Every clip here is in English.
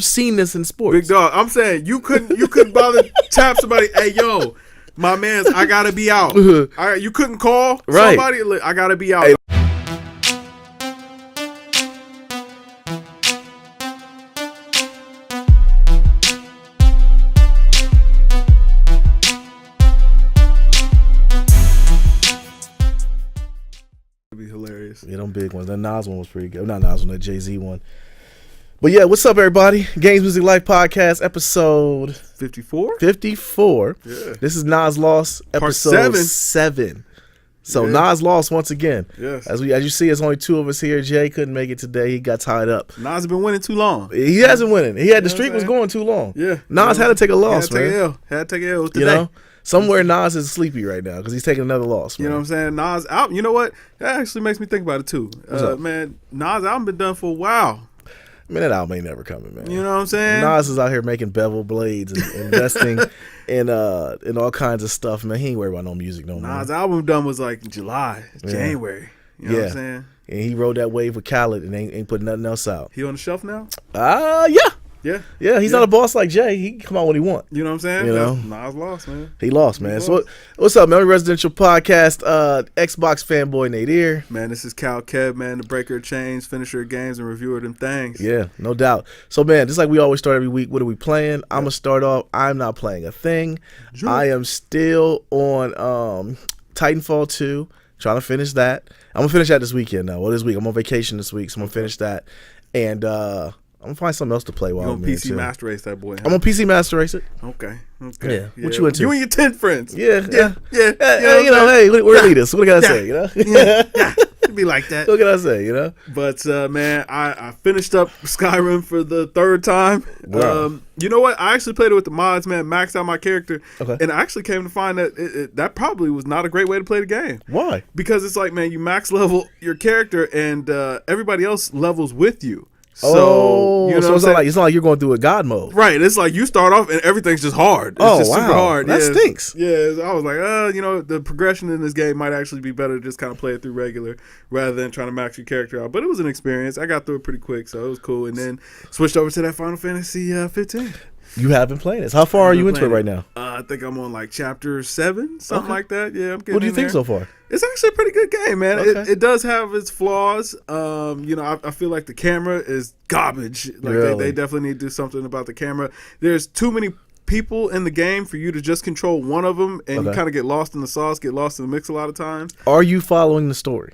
seen this in sports. Big dog. I'm saying you couldn't bother tap somebody. Hey, yo, my man's, I gotta be out. You couldn't call somebody. I gotta be out. Hey. Be hilarious. Yeah, them big ones. That Nas one was pretty good. Not Nas one, that Jay-Z one. But yeah, what's up, everybody? GamesMusicLyfe podcast, episode 54. 54. Yeah. This is Nas Lost, episode 7. So yeah. Nas Lost once again. Yes. As you see, it's only two of us here. Jay couldn't make it today. He got tied up. Nas has been winning too long. He hasn't winning. The streak was going too long. Yeah. Nas had to take a loss, man. Had to take an L today. You know? Somewhere Nas is sleepy right now because he's taking another loss. Man. You know what I'm saying? Nas album. You know what? That actually makes me think about it too. Man, Nas album been done for a while. Man, that album ain't never coming, man. You know what I'm saying? Nas is out here making bevel blades and investing in all kinds of stuff, man. He ain't worried about no music no more. Nas album done was like July, January. You know what I'm saying? And he rode that wave with Khaled and ain't putting nothing else out. He on the shelf now? Yeah, he's not a boss like Jay. He can come out when he want. You know what I'm saying? You know? Nas lost, man. He lost, man. So what's up, man? Residential podcast, Xbox fanboy Nadir. Man, this is Cal Kev, man, the breaker of chains, finisher of games, and reviewer of them things. Yeah, no doubt. So, man, just like we always start every week, what are we playing? I'm going to start off. I'm not playing a thing. Sure. I am still on Titanfall 2, trying to finish that. I'm going to finish that this weekend, though. Well, this week. I'm on vacation this week, so I'm going to finish that. And, I'm going to find something else to play while I'm PC too. Master Race that boy. Huh? I'm on PC Master Race it. Okay. Yeah. What you into? You and your 10 friends. Yeah. You know, hey, we're leaders. What can I say, you know? Yeah. It'd be like that. What can I say, you know? But, man, I finished up Skyrim for the third time. Wow. You know what? I actually played it with the mods, man, maxed out my character. Okay. And I actually came to find that that probably was not a great way to play the game. Why? Because it's like, man, you max level your character and everybody else levels with you. So, you know so it's not like you're going through a god mode. Right. It's like you start off and everything's just hard. It's just super hard. That stinks. Yeah. I was like, the progression in this game might actually be better to just kind of play it through regular rather than trying to max your character out. But it was an experience. I got through it pretty quick, so it was cool. And then switched over to that Final Fantasy 15. You have been playing this. How far are you into it right now? I think I'm on like chapter 7, something like that. Yeah, I'm getting. What do you think so far? It's actually a pretty good game, man. Okay. It does have its flaws. I feel like the camera is garbage. Like really? They definitely need to do something about the camera. There's too many people in the game for you to just control one of them, and you kind of get lost in the sauce, get lost in the mix a lot of times. Are you following the story?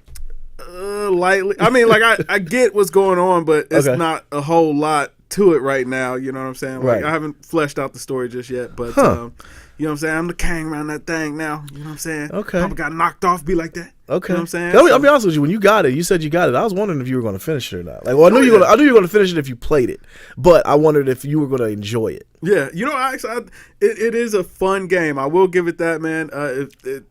Lightly. I mean, like I get what's going on, but it's not a whole lot to it right now. You know what I'm saying? Like, right. I haven't fleshed out the story just yet, but you know what I'm saying? I'm the king around that thing now. You know what I'm saying? Okay. Papa got knocked off, be like that. Okay. You know what I'm saying? I'll be honest with you. When you got it, you said you got it. I was wondering if you were going to finish it or not. Like, well, I knew you were going to finish it if you played it, but I wondered if you were going to enjoy it. Yeah, it is a fun game. I will give it that, man.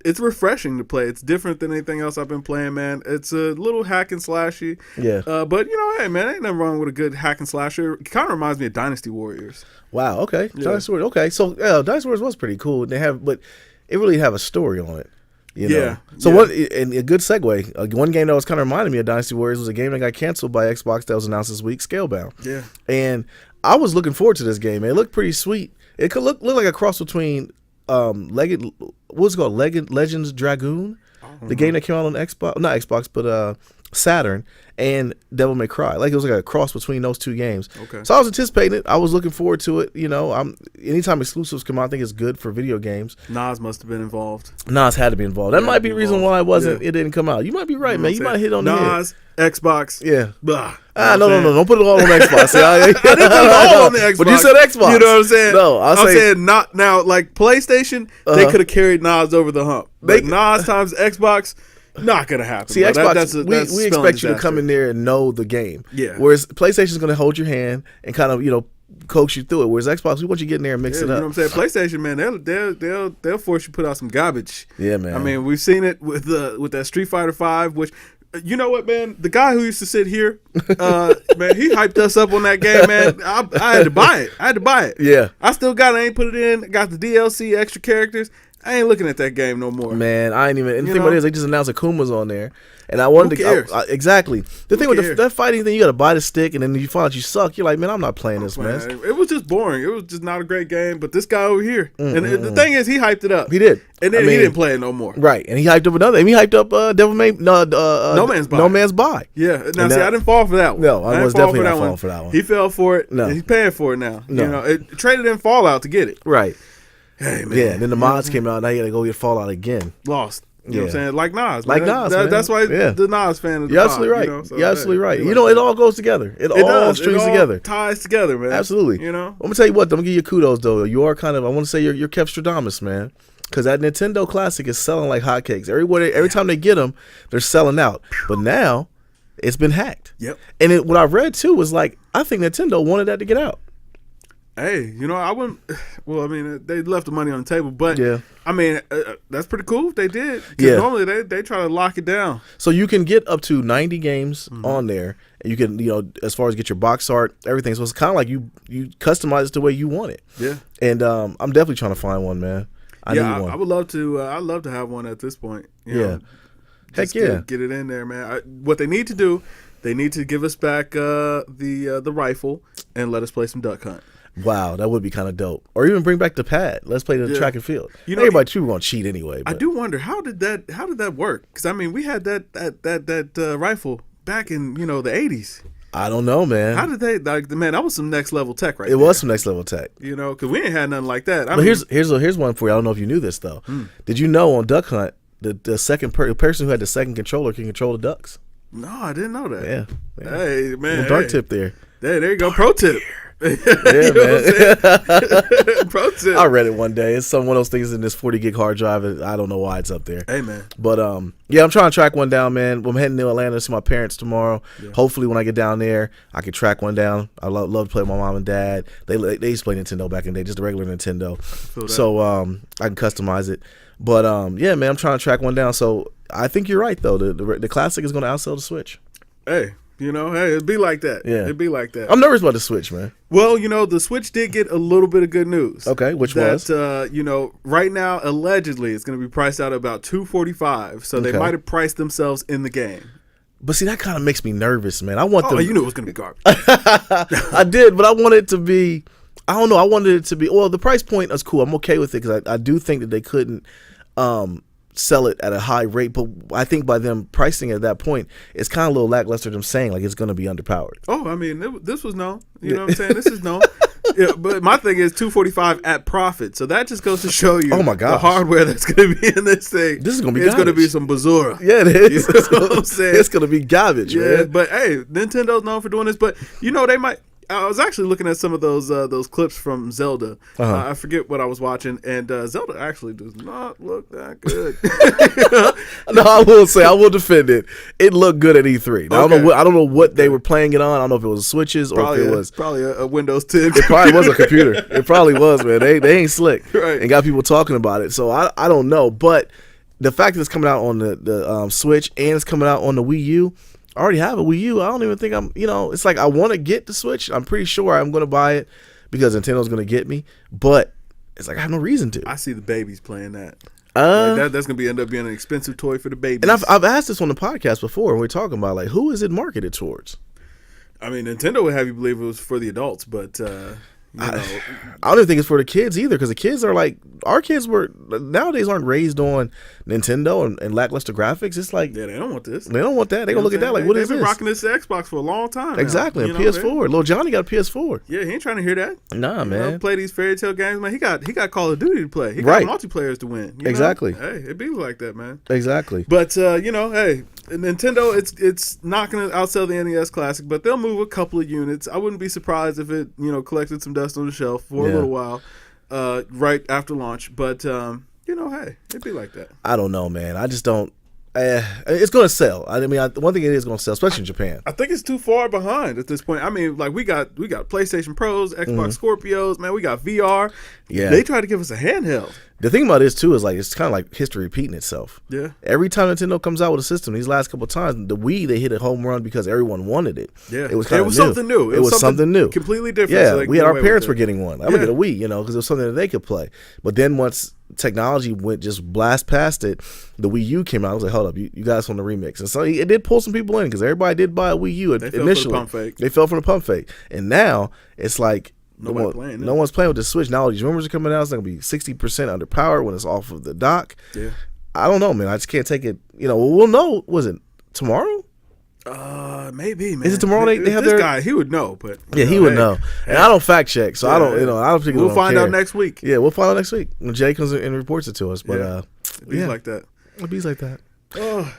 It's refreshing to play. It's different than anything else I've been playing, man. It's a little hack and slashy. Yeah. But hey, man, ain't nothing wrong with a good hack and slasher. It kind of reminds me of Dynasty Warriors. Wow. Okay. Yeah. Dynasty Warriors. Okay. So Dynasty Warriors was pretty cool. But it really have a story on it. You know? Yeah. So and a good segue. One game that was kind of reminding me of Dynasty Warriors was a game that got canceled by Xbox that was announced this week, Scalebound. Yeah. And I was looking forward to this game. It looked pretty sweet. It could look like a cross between Legends Dragoon, the game that came out on Xbox, not Xbox, but Saturn, and Devil May Cry. Like it was like a cross between those two games. Okay. So I was anticipating it. I was looking forward to it. You know, anytime exclusives come out, I think it's good for video games. Nas must have been involved. Nas had to be involved. That might be the reason why it didn't come out. You might be right, man. You might hit on the head. Nas, Xbox. Yeah. Blah. No. Don't put it all on Xbox. I didn't put it all on the Xbox. But you said Xbox. You know what I'm saying? No, I'm saying not now. Like PlayStation, they could have carried Nas over the hump. But Nas times Xbox, not gonna happen. See, Xbox, that's we expect you to come in there and know the game. Yeah. Whereas PlayStation's gonna hold your hand and kind of coax you through it. Whereas Xbox, we want you to get in there and mix it up. You know what I'm saying? PlayStation, man, they'll force you to put out some garbage. Yeah, man. I mean, we've seen it with that Street Fighter 5, which. You know what, man? The guy who used to sit here, man, he hyped us up on that game, man. I had to buy it. Yeah. I still got it. I ain't put it in. Got the DLC, extra characters. I ain't looking at that game no more. Man, I ain't even. And the thing about it is, they just announced Akuma's on there, and I wanted Who cares? Exactly. The thing with that fighting thing, you got to buy the stick, and then you find out you suck. You're like, man, I'm not playing this, man. It was just boring. It was just not a great game. But this guy over here, and the thing is, he hyped it up. He did, and then he didn't play it no more. Right, and he hyped up another. And he hyped up No Man's Buy. Yeah. Now, see, I didn't fall for that one. No, I was definitely not falling for that one. He fell for it. No, and he's paying for it now. No. You know, it traded in Fallout to get it. Right. Hey, man. Yeah, and then the mods came out. Now you got to go get Fallout again. Lost. You know what I'm saying? Like Nas. Like Nas, man. That's why the Nas fan is. You're absolutely right. You're absolutely right. You know, it all goes together. It all strings together. Ties together, man. Absolutely. You know? I'm going to tell you what, I'm going to give you kudos, though. You are kind of, I want to say you're Kevstradamus, man. Because that Nintendo Classic is selling like hotcakes. Every time they get them, they're selling out. But now, it's been hacked. Yep. And what I read, too, was like, I think Nintendo wanted that to get out. Hey, you know, I wouldn't. Well, I mean, they left the money on the table, but yeah. I mean, that's pretty cool if they did. Because normally they try to lock it down. So you can get up to 90 games on there, and you can, as far as get your box art, everything. So it's kind of like you customize it the way you want it. Yeah. And I'm definitely trying to find one, man. I need one. I would love to. I'd love to have one at this point. You know, heck yeah. Get it in there, man. What they need to do, they need to give us back the rifle and let us play some Duck Hunt. Wow, that would be kind of dope. Or even bring back the pad. Let's play the track and field. You know, everybody too gonna cheat anyway. But. I do wonder how did that work? Because I mean, we had that rifle back in the 80s. I don't know, man. How did they man? That was some next level tech, right? It was some next level tech. Because we ain't had nothing like that. But here's one for you. I don't know if you knew this though. Did you know on Duck Hunt the second person who had the second controller can control the ducks? No, I didn't know that. Yeah. Hey man, dark tip there. There you go. Pro tip. Yeah, man. Pro tip. I read it one day. It's one of those things in this 40 gig hard drive. I don't know why it's up there. Hey, man. But yeah, I'm trying to track one down, man. I'm heading to Atlanta to see my parents tomorrow. Yeah. Hopefully, when I get down there, I can track one down. I love to play with my mom and dad. They used to play Nintendo back in the day, just the regular Nintendo. So I can customize it. But yeah, man, I'm trying to track one down. So I think you're right, though. The Classic is going to outsell the Switch. Hey. It'd be like that. Yeah. It'd be like that. I'm nervous about the Switch, man. Well, the Switch did get a little bit of good news. Okay, which was? Right now, allegedly, it's going to be priced out at about $245. So they might have priced themselves in the game. But see, that kind of makes me nervous, man. I want you knew it was going to be garbage. I did, but I wanted it to be, I don't know, I wanted it to be, well, the price point is cool. I'm okay with it because I do think that they couldn't sell it at a high rate, but I think by them pricing it at that point, it's kind of a little lackluster. Them saying like it's going to be underpowered. Oh, I mean, this was known. You know what I'm saying? This is known. Yeah, but my thing is $245 at profit, so that just goes to show you. Oh my god, the hardware that's going to be in this thing. This is going to be. It's going to be some bazura. Yeah, it is. You know what I'm saying? It's going to be garbage, man. But hey, Nintendo's known for doing this. But they might. I was actually looking at some of those clips from Zelda. I forget what I was watching, and Zelda actually does not look that good. No, I will say, I will defend it. It looked good at E3. Now, I don't know what they were playing it on. I don't know if it was switches or if it was probably a Windows 10. It probably was a computer. It probably was, man. They ain't slick, right? And got people talking about it. So I don't know, but the fact that it's coming out on the Switch and it's coming out on the Wii U. I already have a Wii U. I don't even think it's like I want to get the Switch. I'm pretty sure I'm going to buy it because Nintendo's going to get me, but it's like I have no reason to. I see the babies playing that. That's going to end up being an expensive toy for the babies. And I've asked this on the podcast before, and we're talking about like who is it marketed towards? I mean, Nintendo would have you believe it was for the adults, but I don't even think it's for the kids either, because the kids are like, our kids nowadays aren't raised on Nintendo and lackluster graphics. It's like, yeah, they don't want this. They don't want that. They're going to look at that like, what is this? They've been rocking this Xbox for a long time. Exactly, a PS4. Little Johnny got a PS4. Yeah, he ain't trying to hear that. Nah, man. Play these fairy tale games, man. He got Call of Duty to play. He got multiplayers to win. Exactly. Hey, it be like that, man. Exactly. But, hey, Nintendo, it's not going to outsell the NES Classic, but they'll move a couple of units. I wouldn't be surprised if it, collected some dust on the shelf for a little while, right after launch. But, hey, it'd be like that. I don't know, man. I just don't. It's going to sell. I mean, one thing it is going to sell, especially in Japan. I think it's too far behind at this point. I mean, like we got PlayStation Pros, Xbox Scorpios, man. We got VR. Yeah, they tried to give us a handheld. The thing about this too is like it's kind of like history repeating itself. Yeah. Every time Nintendo comes out with a system, these last couple of times, the Wii they hit a home run because everyone wanted it. Yeah, it was kind of something new. It was something new, completely different. Yeah, so we had our parents were getting one. I'm gonna get a Wii, because it was something that they could play. But then once technology went just blast past it, the Wii U came out. I was like, hold up, you guys on the remix, and so it did pull some people in because everybody did buy a Wii U initially. They fell from the pump fake, and now it's like. No one's playing with the Switch. Now all these rumors are coming out. It's going to be 60% underpowered when it's off of the dock. Yeah. I don't know, man. I just can't take it. We'll know. Was it tomorrow? Maybe, man. Is it tomorrow? They have this their guy. He would know, but he would know. And I don't fact check, so I don't. I don't think we'll find out next week. Yeah, we'll find out next week when Jay comes and reports it to us. But it be like that. It be like that.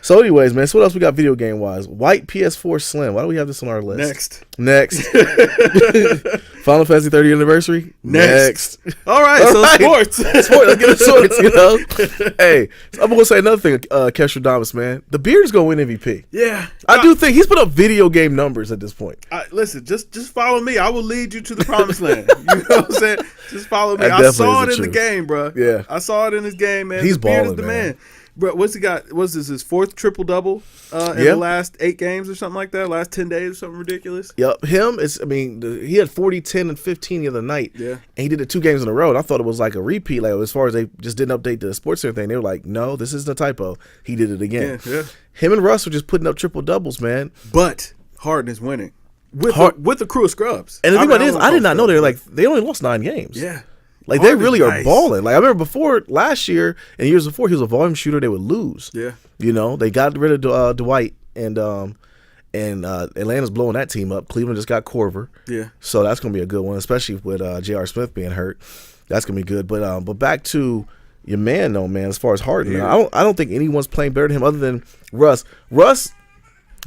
So anyways, man, so what else we got video game wise? White PS4 Slim. Why do we have this on our list? Next. Final Fantasy 30th anniversary? Next. All right, sports. Let's get into sports, Hey, so I'm going to say another thing, Kestra man. The beard is going to win MVP. Yeah. I do think he's put up video game numbers at this point. Listen, just follow me. I will lead you to the promised land. You know what I'm saying? Just follow me. I saw it in the game, bro. Yeah. I saw it in his game, man. He's balling, is the man. Bro, what's he got? What's this? His fourth triple double in the last 8 games or something like that? Last 10 days or something ridiculous? Yep. He had 40, 10, and 15 the other night. Yeah. And he did it 2 games in a row. And I thought it was like a repeat. Like as far as they just didn't update the sports center thing, they were like, no, this isn't a typo. He did it again. Yeah. Him and Russ were just putting up triple doubles, man. But Harden is winning with the crew of scrubs. And the thing about it is, I did not know they only lost 9 games. Yeah. Like they really are balling. Like I remember before last year and years before, he was a volume shooter. They would lose. Yeah, they got rid of Dwight and Atlanta's blowing that team up. Cleveland just got Corver. Yeah, so that's gonna be a good one, especially with J.R. Smith being hurt. That's gonna be good. But back to your man though, man. As far as Harden, I don't think anyone's playing better than him other than Russ.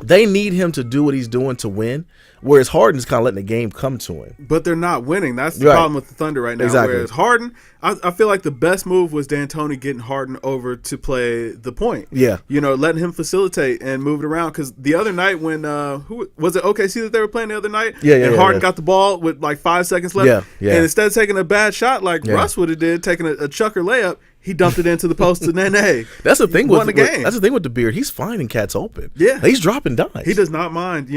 They need him to do what he's doing to win, whereas Harden's kind of letting the game come to him. But they're not winning. That's the problem with the Thunder right now. Exactly. Whereas Harden, I feel like the best move was D'Antoni getting Harden over to play the point. Yeah. Letting him facilitate and move it around. Because the other night when, who was it OKC that they were playing the other night? Yeah, and Harden got the ball with like 5 seconds left. Yeah. And instead of taking a bad shot like Russ would have did, taking a chucker layup, he dumped it into the post to Nene. That's the thing with the game. That's the thing with the beard. He's finding cats open. Yeah, he's dropping dimes. He does not mind.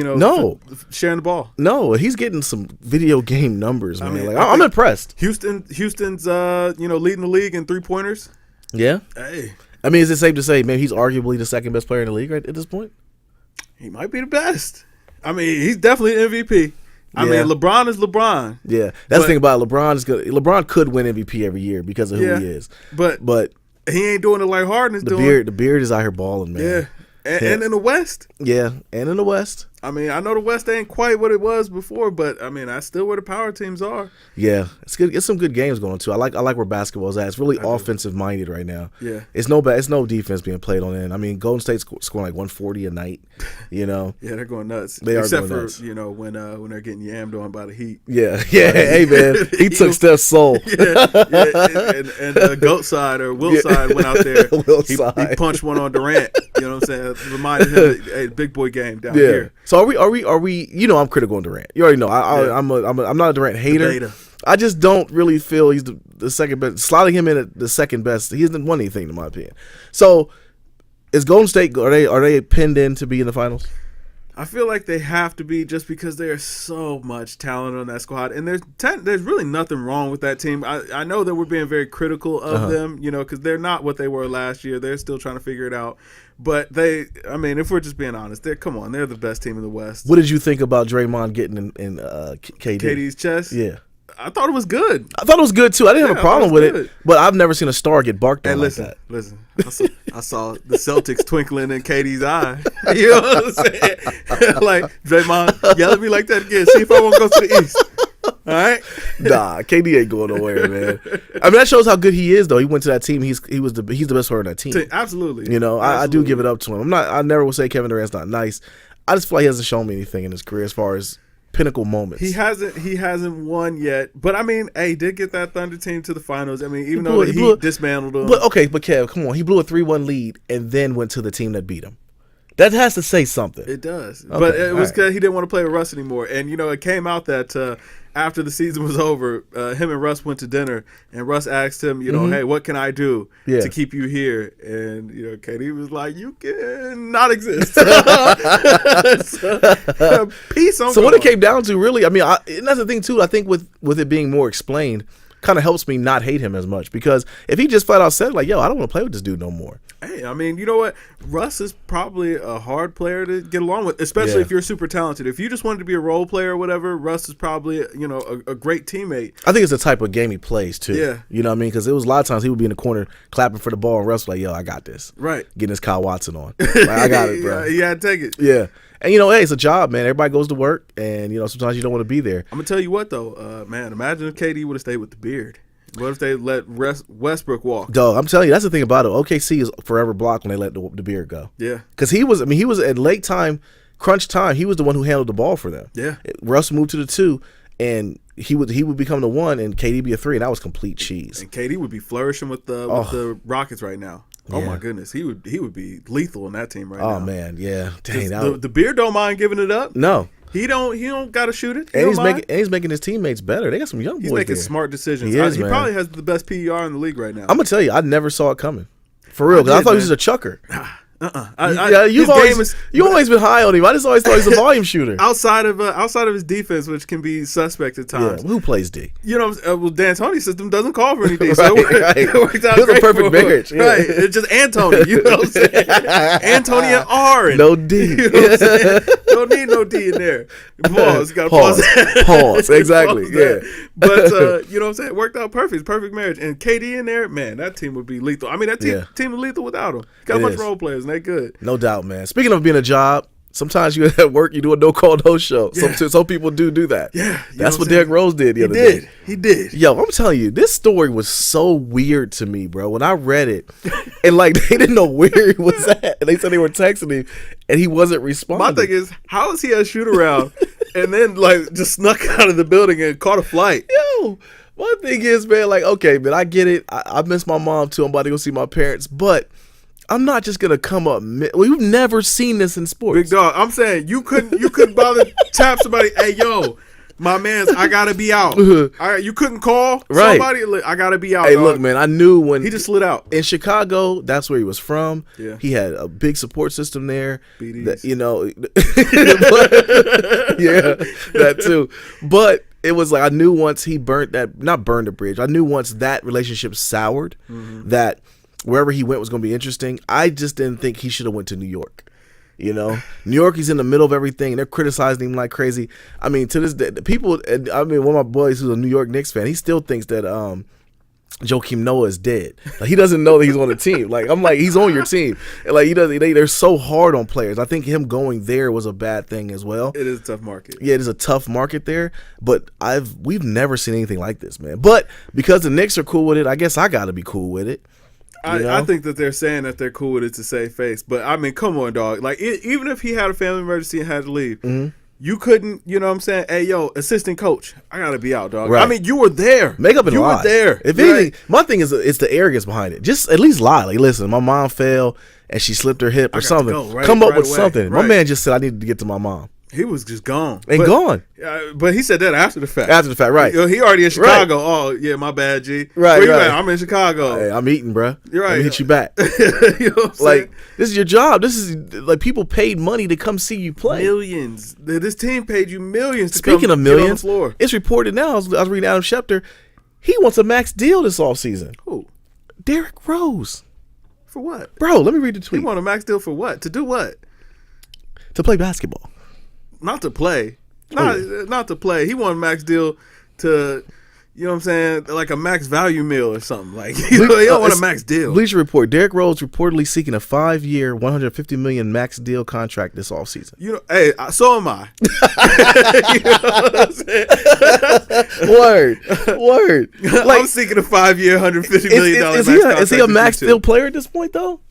Sharing the ball. No, he's getting some video game numbers, man. I'm impressed. Houston's leading the league in 3-pointers. Yeah. Hey, is it safe to say, man, he's arguably the second best player in the league right at this point? He might be the best. He's definitely an MVP. LeBron is LeBron. Yeah, that's the thing about LeBron. LeBron could win MVP every year because of who he is. But he ain't doing it like Harden is doing. The beard is out here balling, man. Yeah. And in the West. Yeah, and in the West. I know the West ain't quite what it was before, but that's still where the power teams are. Yeah, it's good. It's some good games going on too. I like where basketball's at. It's really offensive minded right now. Yeah, it's no defense being played on it. Golden State's scoring like 140 a night. Yeah, they're going nuts. Except for when they're getting yammed on by the Heat. Yeah. Hey man, he took Steph's soul. And Goat side or Will side went out there. He punched one on Durant. You know what I'm saying? Reminded him of a big boy game down here. So are we? I'm critical on Durant. You already know. I'm not a Durant hater. I just don't really feel he's the second best. Slotting him in at the second best, he hasn't won anything in my opinion. So is Golden State? Are they pinned in to be in the finals? I feel like they have to be just because there's so much talent on that squad, and there's really nothing wrong with that team. I know that we're being very critical of them, because they're not what they were last year. They're still trying to figure it out. But if we're just being honest, they're the best team in the West. What did you think about Draymond getting in KD's chest? Yeah. I thought it was good. I thought it was good too. I didn't have a problem with it, but I've never seen a star get barked on like that. Listen, I saw the Celtics twinkling in KD's eye. You know what I'm saying? Like Draymond, yell at me like that again. See if I won't go to the East. All right? Nah, KD ain't going nowhere, man. That shows how good he is, though. He went to that team. He's the best player on that team. Absolutely. I do give it up to him. I never will say Kevin Durant's not nice. I just feel like he hasn't shown me anything in his career as far as pinnacle moments. He hasn't won yet. But he did get that Thunder team to the finals. Even though he dismantled them. But Kev, come on. He blew a 3-1 lead and then went to the team that beat him. That has to say something. It does. Okay, But it was all because he didn't want to play with Russ anymore. And, it came out that after the season was over, him and Russ went to dinner. And Russ asked him, hey, what can I do to keep you here? And, KD was like, you can not exist. Peace on So what it came down to, really, I mean, and that's the thing, too. I think with it being more explained, kind of helps me not hate him as much, because if he just flat out said like, yo, I don't want to play with this dude no more. Hey, I mean, you know what? Russ is probably a hard player to get along with, especially if you're super talented. If you just wanted to be a role player or whatever, Russ is probably, a great teammate. I think it's the type of game he plays too. Yeah. You know what I mean? Because it was a lot of times he would be in the corner clapping for the ball, and Russ was like, yo, I got this. Right. Getting his Kyle Watson on. Like, I got it, bro. You got to take it. Yeah. And, hey, it's a job, man. Everybody goes to work, and, sometimes you don't want to be there. I'm going to tell you what, though. Man, imagine if KD would have stayed with the beard. What if they let Westbrook walk? Dog, I'm telling you, that's the thing about it. OKC is forever blocked when they let the beard go. Yeah. Because he was at late time, crunch time, he was the one who handled the ball for them. Yeah. Russ moved to the 2, and he would become the 1, and KD be a 3, and that was complete cheese. And KD would be flourishing with the Rockets right now. Oh my goodness, he would be lethal in that team right now. Oh man, yeah. Dang, the beard don't mind giving it up. No. He don't got to shoot it. And he's making his teammates better. They got some young boys. He's making there. smart decisions. He probably has the best PER in the league right now. I'm gonna tell you, I never saw it coming. For real, because I thought he was a chucker. You've always been high on him. I just always thought he was a volume shooter. outside of his defense, which can be suspect at times. Yeah, who plays D? D'Antoni's system doesn't call for anything, right, so it worked out. It was a perfect marriage. Yeah. Right, it's just Antony. You know what I'm saying? Antony and R. And, no D. You know what I'm saying? Don't need no D in there. Pause. Got to pause. Pause. Exactly. Pause yeah. But you know what I'm saying? It worked out perfect. It's perfect marriage. And KD in there, man, that team would be lethal. I mean, that team is lethal without him. Got a bunch of role players, and they good. No doubt, man. Speaking of being a job, sometimes you at work, you do a no call, no show. Yeah. Some people do that. Yeah. That's what Derrick Rose did the other day. He did. Yo, I'm telling you, this story was so weird to me, bro. When I read it, and like they didn't know where he was at, and they said they were texting him, and he wasn't responding. My thing is, how is he at shoot around, and then like just snuck out of the building and caught a flight? Yo, my thing is, man, like, okay, man, I get it. I miss my mom too. I'm about to go see my parents, but I'm not just gonna come up. We've never seen this in sports. Big dog, I'm saying you couldn't bother tap somebody. Hey, yo, my man's, I gotta be out. You couldn't call somebody. I gotta be out. Hey, dog. Look, man, I knew when he just slid out in Chicago. That's where he was from. Yeah, he had a big support system there. BDs. That too. But it was like I knew once he not burned the bridge. I knew once that relationship soured, that wherever he went was going to be interesting. I just didn't think he should have went to New York. New York, he's in the middle of everything, and they're criticizing him like crazy. I mean, to this day, one of my boys who's a New York Knicks fan, he still thinks that Joakim Noah is dead. Like, he doesn't know that he's on the team. Like, I'm like, he's on your team. And like, they're so hard on players. I think him going there was a bad thing as well. It is a tough market. Yeah, it is a tough market there. But we've never seen anything like this, man. But because the Knicks are cool with it, I guess I got to be cool with it. I think that they're saying that they're cool with it to save face. But, I mean, come on, dog. Like, even if he had a family emergency and had to leave, you couldn't, you know what I'm saying? Hey, yo, assistant coach, I got to be out, dog. Right. I mean, you were there. Make up and lie. You were there. If anything, my thing is it's the arrogance behind it. Just at least lie. Like, listen, my mom fell and she slipped her hip or something. Come up with something. My man just said, I need to get to my mom. He was just gone. Gone. But he said that after the fact. After the fact, right. He already in Chicago. Right. Oh, yeah, my bad, G. Right, Where you at? I'm in Chicago. Hey, I'm eating, bro. You're right. Let me hit you back. You know what I'm saying? This is your job. This is, like, people paid money to come see you play. Millions. This team paid you millions to Speaking of millions, get on the floor. It's reported now, I was reading Adam Schefter, he wants a max deal this offseason. Who? Derrick Rose. For what? Bro, let me read the tweet. He want a max deal for what? To do what? To play basketball. Not to play. Not to play. He want a max deal to, you know what I'm saying, like a max value meal or something. Like, he don't want a max deal. Bleacher Report, Derrick Rose reportedly seeking a 5-year, $150 million max deal contract this offseason. Hey, so am I. You know what I'm saying? Word. Like, I'm seeking a 5-year, $150 million max contract. Is he a max deal player at this point, though?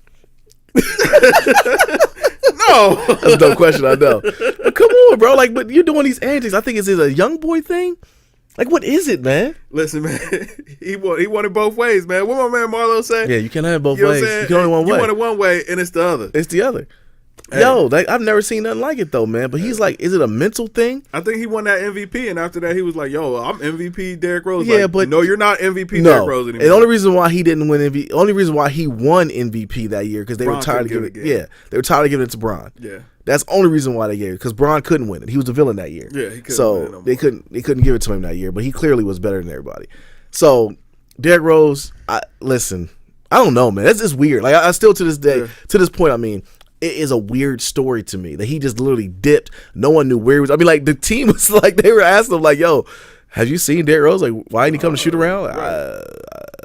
No. That's a dumb question, I know. But come on, bro. Like, but you're doing these antics. I think is it a young boy thing? Like, what is it, man? Listen, man, he won it both ways, man. What my man Marlo say? Yeah, you can't have both ways. You can only one way. You want it one way, and it's the other. It's the other. Yo, I've never seen nothing like it though, man. But he's like, is it a mental thing? I think he won that MVP, and after that, he was like, "Yo, I'm MVP, Derrick Rose." Yeah, like, but no, you're not MVP, no. Derrick Rose anymore. And the only reason why he didn't win MVP, only reason why he won MVP that year because they were tired of giving it. Yeah, they were tired of giving it to Bron. Yeah, that's the only reason why they gave it because Bron couldn't win it. He was the villain that year. Yeah, he couldn't so win it no they couldn't give it to him that year. But he clearly was better than everybody. So Derrick Rose, listen, I don't know, man. That's just weird. Like I still to this day, to this point, I mean. It is a weird story to me that he just literally dipped. No one knew where he was. I mean, like, the team was like, they were asking him, like, yo, have you seen Derrick Rose? Like, why didn't he come to shoot around? Right.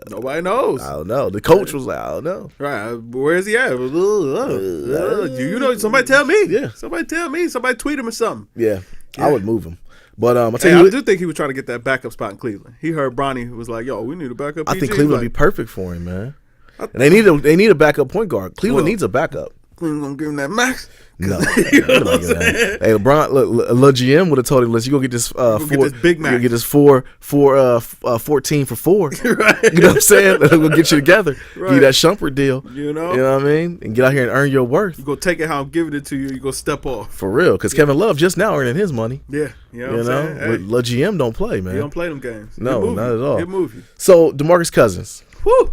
Nobody knows. I don't know. The coach was like, I don't know. Right. Where is he at? You know, somebody tell me. Yeah. Somebody tell me. Somebody tweet him or something. Yeah. I would move him. But I do think he was trying to get that backup spot in Cleveland. He heard Bronny was like, yo, we need a backup. I think Cleveland would be perfect for him, man. And they need a backup point guard. Cleveland needs a backup. Cleveland gonna give him that max. No, you know what I'm saying? Hey, LeBron, look, GM would have told him, "Listen, you gonna get this big max. You get this 14 for 4. Right. You know what I'm saying? We'll get you together. Right. Give you that Shumpert deal. You know what I mean? And get out here and earn your worth. You go take it how I'm giving it to you. You go step off for real, because Kevin Love just now earning his money. Yeah, you know what I'm saying? Hey. But GM don't play, man. He don't play them games. No, not at all. He'll move you. So DeMarcus Cousins. Whoo.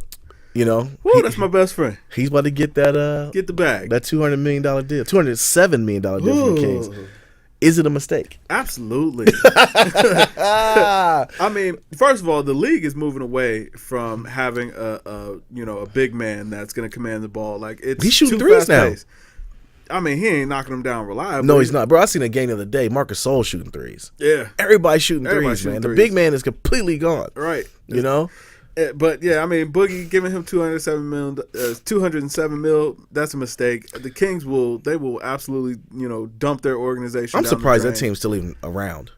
You know, that's my best friend. He's about to get that get the bag. That $200 million deal, $207 million deal from the Kings. Is it a mistake? Absolutely. I mean, first of all, the league is moving away from having a big man that's going to command the ball. Like he's shooting threes now. I mean, he ain't knocking them down reliably. No, he's not, bro. I seen a game the other day. Marcus Sol shooting threes. Yeah, everybody's shooting threes, man. The big man is completely gone. Right. You know. But yeah, I mean, Boogie giving him $207 million. That's a mistake. The Kings will absolutely dump their organization. I'm surprised that team's still even around.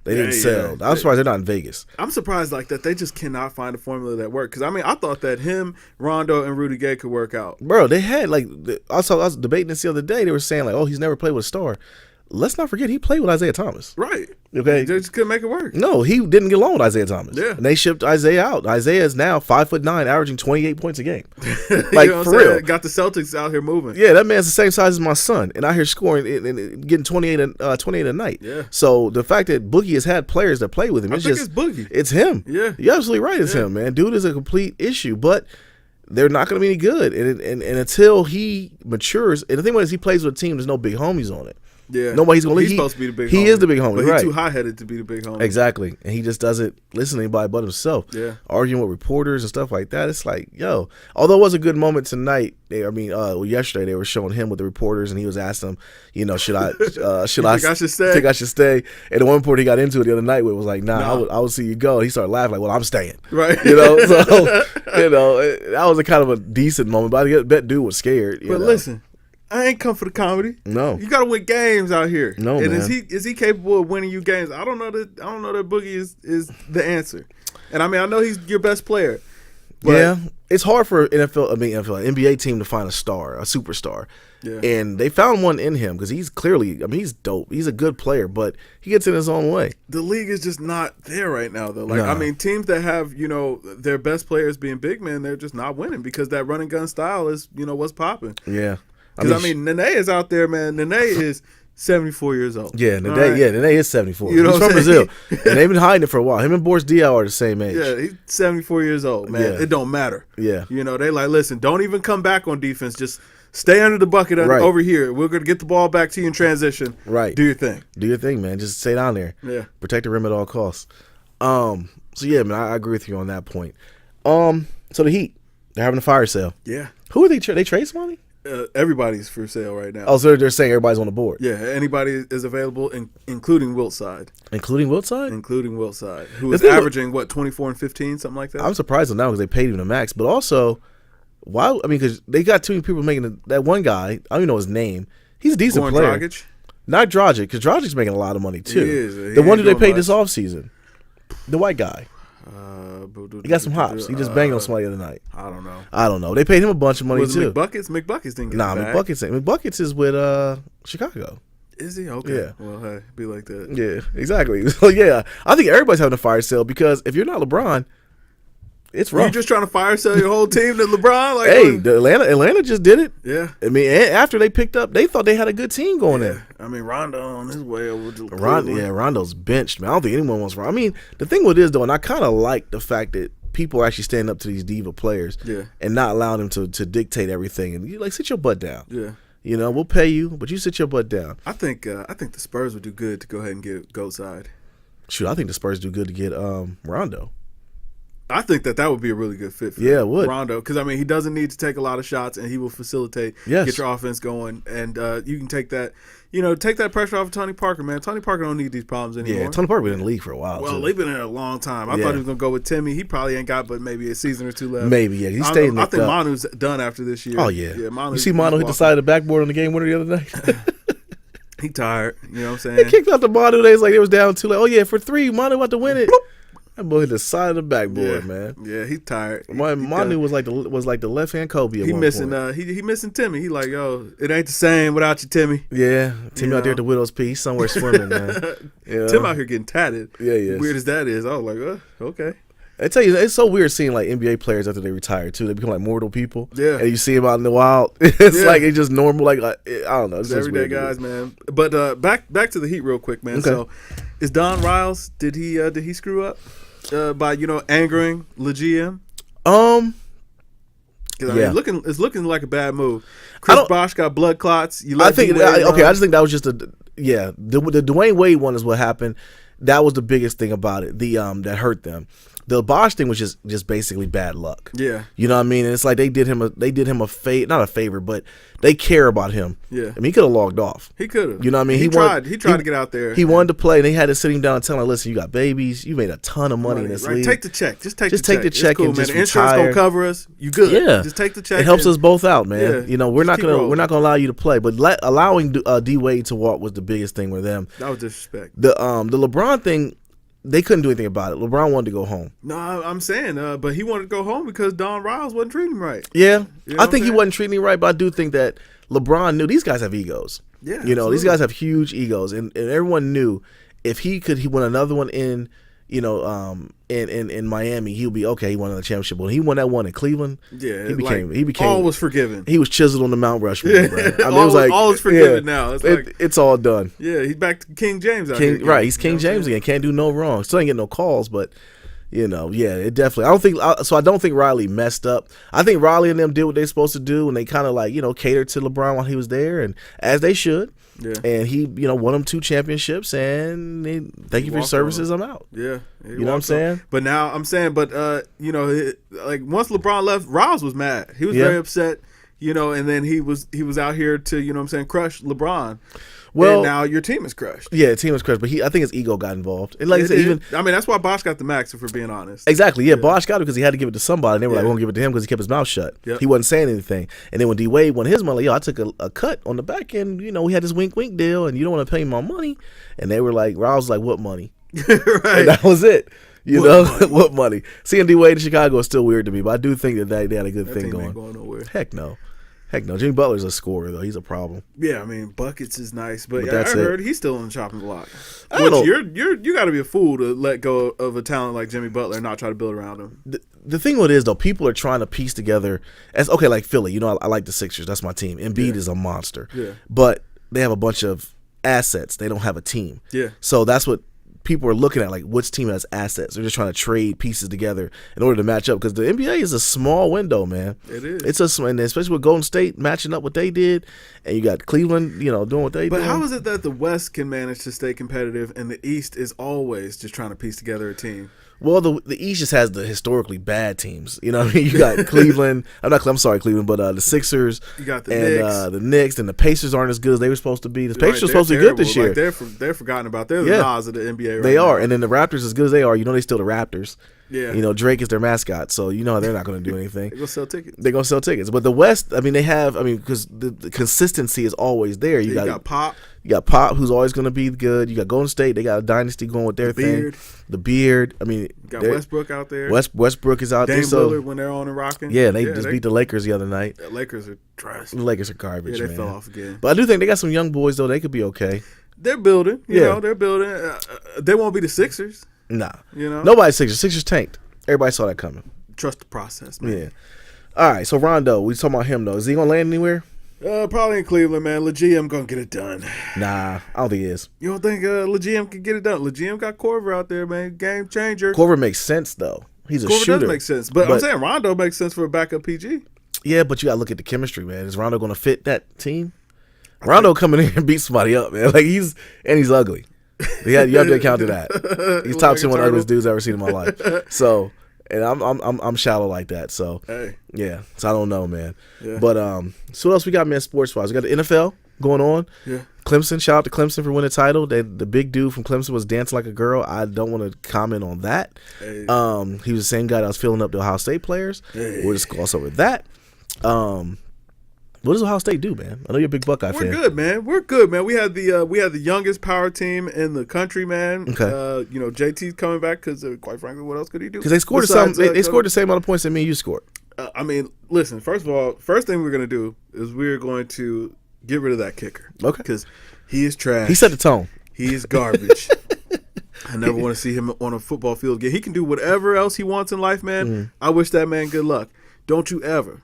They didn't sell. I'm surprised they're not in Vegas. I'm surprised like that they just cannot find a formula that works. Because I mean, I thought that him, Rondo, and Rudy Gay could work out. Bro, they had I was debating this the other day. They were saying like, oh, he's never played with a star. Let's not forget he played with Isaiah Thomas. Right. Okay. They just couldn't make it work. No, he didn't get along with Isaiah Thomas. Yeah. And they shipped Isaiah out. Isaiah is now 5'9", averaging 28 points a game. Like, for real. Got the Celtics out here moving. Yeah, that man's the same size as my son, and out here scoring and getting 28 a night. Yeah. So the fact that Boogie has had players that play with him, I think it's Boogie. It's him. Yeah. You're absolutely right. It's him, man. Dude is a complete issue, but they're not going to be any good. And until he matures, and the thing is, he plays with a team, there's no big homies on it. Yeah, nobody's gonna. He's supposed to be the big. He homie. Is the big homie, but right? He's too high-headed to be the big homie. Exactly, and he just doesn't listen to anybody but himself. Yeah, arguing with reporters and stuff like that. It's like, yo. Although it was a good moment tonight. Yesterday they were showing him with the reporters, and he was asking them, should I think I should stay? And the one report he got into it the other night with was like, nah. I would see you go. And he started laughing like, well, I'm staying. Right. So that was a kind of a decent moment, but I bet dude was scared. But listen. I ain't come for the comedy. No, you got to win games out here. No, and man. is he capable of winning you games? I don't know that Boogie is the answer. And I mean, I know he's your best player. But yeah, it's hard for NBA team to find a superstar. Yeah. And they found one in him because he's clearly, he's dope. He's a good player, but he gets in his own way. The league is just not there right now, though. Like, I mean, teams that have, their best players being big men, they're just not winning because that run and gun style is, what's popping. Yeah. Because, Nene is out there, man. Nene is 74 years old. Yeah, Nene is 74. He's from Brazil. And they've been hiding it for a while. Him and Boris Diaw are the same age. Yeah, he's 74 years old, man. Yeah. It don't matter. Yeah. They like, listen, don't even come back on defense. Just stay under the bucket over here. We're going to get the ball back to you in transition. Right. Do your thing. Do your thing, man. Just stay down there. Yeah. Protect the rim at all costs. So, yeah, man, I agree with you on that point. So the Heat, they're having a fire sale. Yeah. Who are they? They trade somebody? Everybody's for sale right now. Oh, so they're saying everybody's on the board. Yeah, anybody is available, including Wiltside. Including Wiltside? Including Wiltside, who is averaging, 24 and 15, something like that? I'm surprised now because they paid him the max. But also, why? I mean, because they got too many people making that one guy, I don't even know his name. He's a decent player. Dragic? Not Dragic, because Dragic's making a lot of money, too. He is. The one who they paid this offseason. The white guy. He got some hops. He just banged on somebody the other night. I don't know. They paid him a bunch of money too. McBuckets didn't get McBuckets is with Chicago. Is he? Okay. Yeah. Well, hey, be like that. Yeah, exactly. So yeah, I think everybody's having a fire sale because if you're not LeBron, It's rough. You just trying to fire sell your whole team to LeBron? Like, hey, the Atlanta just did it. Yeah. I mean, after they picked up, they thought they had a good team going in. I mean, Rondo on his way over to Rondo's benched, man. I don't think anyone wants Rondo. I mean, the thing with this, though, and I kind of like the fact that people are actually standing up to these diva players and not allowing them to dictate everything. And you sit your butt down. Yeah. We'll pay you, but you sit your butt down. I think the Spurs would do good to go ahead and get GOAT side. Shoot, I think the Spurs do good to get Rondo. I think that would be a really good fit for it would. Rondo, because I mean he doesn't need to take a lot of shots and he will facilitate, get your offense going, and you can take that pressure off of Tony Parker, man. Tony Parker don't need these problems anymore. Yeah, Tony Parker been in the league for a while. Well, they've been in a long time. I thought he was gonna go with Timmy. He probably ain't got but maybe a season or two left. Maybe, yeah. He stayed. I think Manu's done after this year. Oh yeah. Manu, you see Manu hit the side of the backboard on the game winner the other night. He tired. You know what I'm saying? They kicked out the Manu. They was down 2. Like, oh yeah, for 3, Manu about to win it. That boy hit the side of the backboard, man. Yeah, he tired. Manu was like the left hand Kobe. At he one missing. point. He missing Timmy. He like, yo, it ain't the same without you, Timmy. Yeah, Timmy out there at the widow's peak, somewhere swimming, man. Tim out here getting tatted. Yeah. Weird as that is, I was like, okay. I tell you, it's so weird seeing like NBA players after they retire too. They become like mortal people. Yeah, and you see them out in the wild. It's like it's just normal. Like I don't know, it's just everyday guys, man. But back to the Heat real quick, man. Okay. So, is Don Riles? Did he screw up by angering the GM? It's looking like a bad move. Chris Bosh got blood clots. I just think that was just the Dwayne Wade one is what happened. That was the biggest thing about it. That hurt them. The Bosh thing was just basically bad luck. Yeah, you know what I mean. And it's like they did him a favor, not a favor, but they care about him. Yeah, I mean he could have logged off. He could have. You know what I mean. He tried to get out there. He wanted to play, and they had to sit him down and tell him, "Listen, you got babies. You made a ton of money in this league. Take the check. Just take the check cool, and man. just The insurance retire. gonna cover us. You good? Yeah, just take the check. It helps us both out, man. Yeah, we're not gonna allow you to play, but allowing D Wade to walk was the biggest thing with them. That was disrespect. The LeBron thing. They couldn't do anything about it. LeBron wanted to go home. No, I'm saying, but he wanted to go home because Don Riles wasn't treating him right. Yeah, I think he wasn't treating him right, but I do think that LeBron knew these guys have egos. Yeah, these guys have huge egos, and everyone knew if he won another one in Miami, he'll be okay. He won another championship. When he won that one in Cleveland, he became all was forgiven. He was chiseled on the Mount Rushmore. Yeah. Bro. I mean, all is forgiven now. It's all done. Yeah, he's back to King James out here. Right, he's King James again. Can't do no wrong. Still ain't getting no calls, but it definitely. I don't think Riley messed up. I think Riley and them did what they're supposed to do, and they kind of catered to LeBron while he was there, and as they should. Yeah. And he, won them 2 championships, and thank you for your services. I'm out. Yeah. You know what I'm saying? But now once LeBron left, Riles was mad. He was very upset, and then he was out here to, crush LeBron. Well, and now your team is crushed. Yeah, the team is crushed, but I think his ego got involved. And like I said, that's why Bosh got the max, if we're being honest. Exactly, yeah. Bosh got it because he had to give it to somebody, and they were like, we won't give it to him because he kept his mouth shut. Yep. He wasn't saying anything. And then when D Wade won his money, I took a cut on the back end. We had this wink deal, and you don't want to pay me my money. And they were like, Rouse was like, what money? Right. And that was it. What money? Seeing D Wade in Chicago is still weird to me, but I do think that they had a good thing going. Ain't going nowhere. Heck no. Jimmy Butler's a scorer, though. He's a problem. Yeah, I mean, buckets is nice, but I heard he's still on the chopping block. You got to be a fool to let go of a talent like Jimmy Butler and not try to build around him. The thing with it is, though, people are trying to piece together like Philly. I like the Sixers. That's my team. Embiid is a monster. Yeah. But they have a bunch of assets. They don't have a team. Yeah. So that's what people are looking at, like which team has assets. They're just trying to trade pieces together in order to match up because the NBA is a small window, man. It is. And especially with Golden State matching up what they did, and you got Cleveland, doing what they did. But how is it that the West can manage to stay competitive and the East is always just trying to piece together a team? Well, the East just has the historically bad teams. You know what I mean? You got Cleveland. I'm sorry, Cleveland, but the Sixers. You got the Knicks, and the Pacers aren't as good as they were supposed to be. The Pacers are supposed to be good this year. Like they're forgotten about. They're the Nas of the NBA right They are. now. And then the Raptors, as good as they are, they still the Raptors. Yeah. Drake is their mascot, so they're not going to do anything. They're going to sell tickets. But the West, because the consistency is always there. You got Pop. You got Pop, who's always going to be good. You got Golden State. They got a dynasty going with their thing. The Beard. You got Westbrook out there. Westbrook is out there. Dame Lillard when they're on and rocking. Yeah, they beat the Lakers the other night. The Lakers are trash. The Lakers are garbage, they fell off again. But I do think they got some young boys, though. They could be okay. They're building. They're building. They won't be the Sixers. Nah. Nobody's Sixers. Sixers tanked. Everybody saw that coming. trust the process, man. Yeah. All right, so Rondo, we talking about him though. Is he gonna land anywhere? Probably in Cleveland, man. LeGM gonna get it done. Nah, I don't think he is. You don't think LeGM can get it done? LeGM got Corver out there, man. Game changer. Corver makes sense though. He's a Corver shooter. does make sense, but I'm saying Rondo makes sense for a backup PG. Yeah, but you gotta look at the chemistry, man. Is Rondo gonna fit that team? Rondo coming in and beat somebody up, man. Like he's ugly. You have to account to that. He's top 10 one of the ugliest dudes I've ever seen in my life. So, and I'm shallow like that. So, yeah. So I don't know, man. Yeah. But so what else we got, man? Sports wise, we got the NFL going on. Yeah. Clemson, shout out to Clemson for winning the title. The big dude from Clemson was dancing like a girl. I don't want to comment on that. He was the same guy that was filling up the Ohio State players. We'll just gloss over that. What does Ohio State do, man? I know you're a big Buckeye fan. We're good, man. We had the youngest power team in the country, man. Okay. JT's coming back because, quite frankly, what else could he do? Because they scored they scored the same amount of points that me and you scored. I mean, listen. First of all, first thing we're gonna do is we're going to get rid of that kicker. Okay. Because he is trash. He set the tone. He is garbage. I never want to see him on a football field again. He can do whatever else he wants in life, man. Mm-hmm. I wish that man good luck. Don't you ever,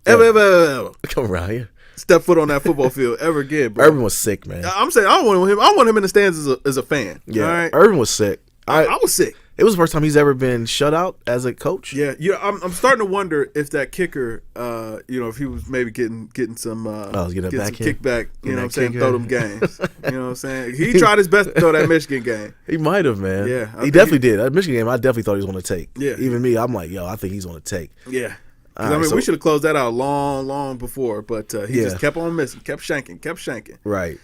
ever come around here, step foot on that football field ever again, bro. Urban was sick, man. I'm saying I want him in the stands as a fan. Yeah, all right? Urban was sick. I was sick. It was the first time he's ever been shut out as a coach. Yeah. I'm starting to wonder if that kicker, if he was maybe getting some kickback. You know what I'm saying? Throw them games. You know what I'm saying? He tried his best to throw that Michigan game. He might have, man. Yeah, he definitely did. That Michigan game, I definitely thought he was going to take. Yeah. Even me, I'm like, I think he's going to take. Yeah. We should have closed that out long before, but he just kept on missing, kept shanking. Right.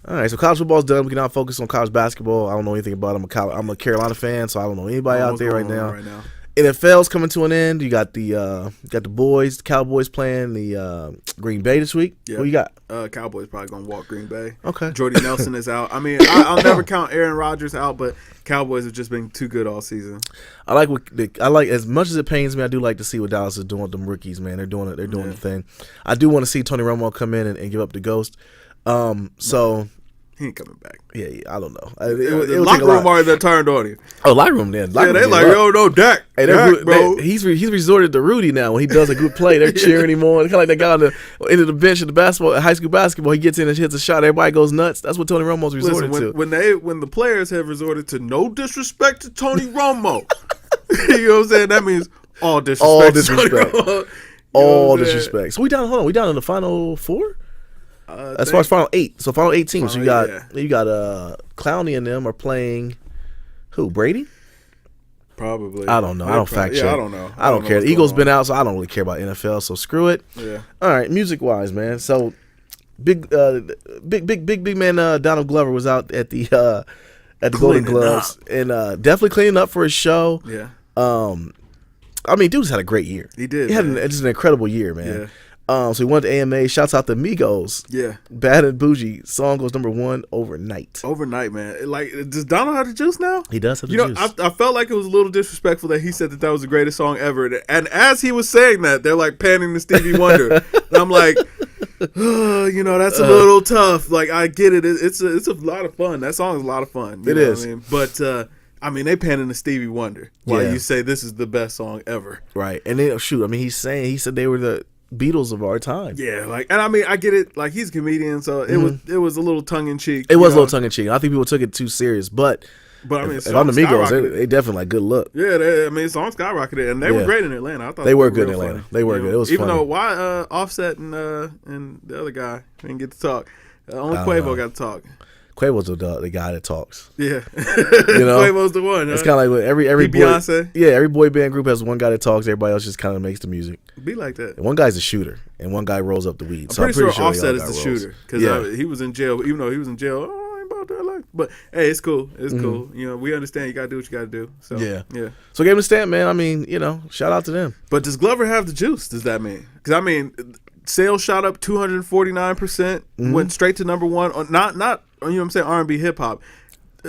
All right, so college football's done. We can now focus on college basketball. I don't know anything about it. I'm a Carolina fan, so I don't know anybody out there right now. NFL's coming to an end. You got the boys, the Cowboys playing the Green Bay this week. Yeah. What you got? Cowboys probably gonna walk Green Bay. Okay. Jordy Nelson is out. I mean, I'll never count Aaron Rodgers out, but Cowboys have just been too good all season. I like as much as it pains me. I do like to see what Dallas is doing with them rookies, man. They're doing it. They're doing the thing. I do want to see Tony Romo come in and give up the ghost. So. He ain't coming back. Yeah, I don't know. The locker room already turned on him. Oh, locker room then. They like, yo, no, Dak. Hey, Dak, bro. He's resorted to Rudy now when he does a good play. They're cheering him on. Kind of like that guy on the end of the bench in the high school basketball. He gets in and hits a shot. Everybody goes nuts. That's what Tony Romo's resorted to. When the players have resorted to no disrespect to Tony Romo, you know what I'm saying? That means all disrespect. All disrespect. All disrespect. So we down in the final four? As far as final 8, so final 8 teams. So you got Clowney and them are playing who? Brady? Probably. I don't know. I don't fact check. I don't know. I don't care. The Eagles been out, so I don't really care about NFL. So screw it. Yeah. All right, music wise, man. So big man Donald Glover was out at the Golden Globes and definitely cleaning up for his show. Yeah. I mean, dude just had a great year. He did. He had just an incredible year, man. Yeah. So he went to AMA. Shouts out to Migos. Yeah. Bad and Bougie. Song goes #1 overnight. Overnight, man. Like, does Donald have the juice now? He does have the juice. I felt like it was a little disrespectful that he said that was the greatest song ever. And as he was saying that, they're like panning to Stevie Wonder. And I'm like, that's a little tough. Like, I get it. It's a lot of fun. That song is a lot of fun. It is. I mean? But, they panning to Stevie Wonder while you say this is the best song ever. Right. And then, he said they were the Beatles of our time. Yeah, I get it. Like, he's a comedian, so it was a little tongue in cheek. It was a little tongue in cheek. I think people took it too serious, but I mean, if I'm the Migos, they definitely like good look. Yeah, song skyrocketed, and they were great in Atlanta. I thought they were good in Atlanta. Funny. They were good. It was even funny. though why Offset and the other guy didn't get to talk. Only Quavo got to talk. Quavo's the guy that talks. Yeah, Quavo's the one. It's kind of like every boy, Beyonce. Yeah, every boy band group has one guy that talks. Everybody else just kind of makes the music. Be like that. And one guy's a shooter, and one guy rolls up the weed. I'm pretty sure Offset is the shooter because he was in jail. Even though he was in jail, I ain't about that life. But hey, it's cool. It's cool. We understand. You gotta do what you gotta do. So yeah. So Game of Stamp, man. I mean, shout out to them. But does Glover have the juice? Does that mean? Because sales shot up 249%. Went straight to #1 on not R&B hip hop.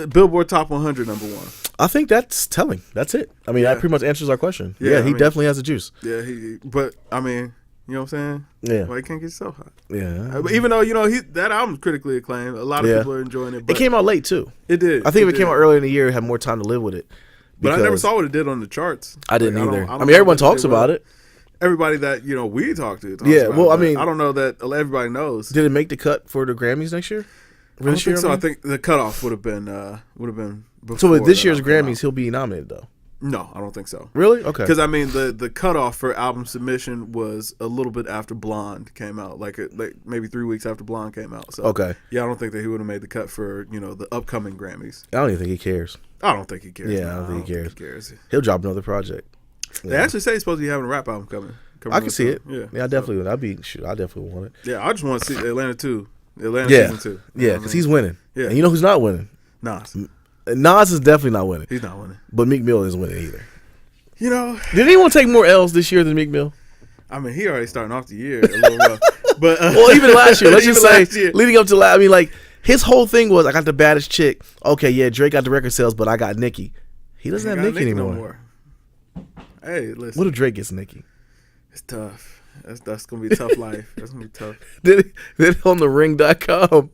Billboard Top 100 #1. I think that's telling. That's it. I mean, that pretty much answers our question. Yeah, he definitely has the juice. Yeah, but I mean, you know what I'm saying? Yeah. Well, he can't get so hot. Yeah. Even though, that album's critically acclaimed. A lot of people are enjoying it. But it came out late, too. It did. I think if it came out earlier in the year, it had more time to live with it. But I never saw what it did on the charts. I didn't like, either. I don't mean, everyone talks about it. Everybody that we talked to. Talks Yeah, about well, it, I mean, I don't know that everybody knows. Did it make the cut for the Grammys next year? I don't think so. I think the cutoff would have been before. So with this year's Grammys, he'll be nominated though. No, I don't think so. Really? Okay. Because I mean, the cutoff for album submission was a little bit after Blonde came out, like maybe 3 weeks after Blonde came out. So okay. Yeah, I don't think that he would have made the cut for the upcoming Grammys. I don't even think he cares. I don't think he cares. Yeah, I don't think he cares. He'll drop another project. They actually say he's supposed to be having a rap album coming. I can see it. Yeah, I definitely would. I definitely want it. Yeah, I just want to see Atlanta 2. Atlanta season 2. Yeah, because he's winning. Yeah. And you know who's not winning? Nas. Nas is definitely not winning. He's not winning. But Meek Mill isn't winning either. Did anyone take more L's this year than Meek Mill? I mean, he already starting off the year a little rough. But well, even last year. Let's just say, leading up to I mean, like his whole thing was, I got the baddest chick. Okay, yeah, Drake got the record sales, but I got Nicki. He doesn't have Nicki anymore. No more. Hey, listen. What if Drake gets Nicki? It's tough. That's gonna be a tough life. That's gonna be tough. Then on the Ring.com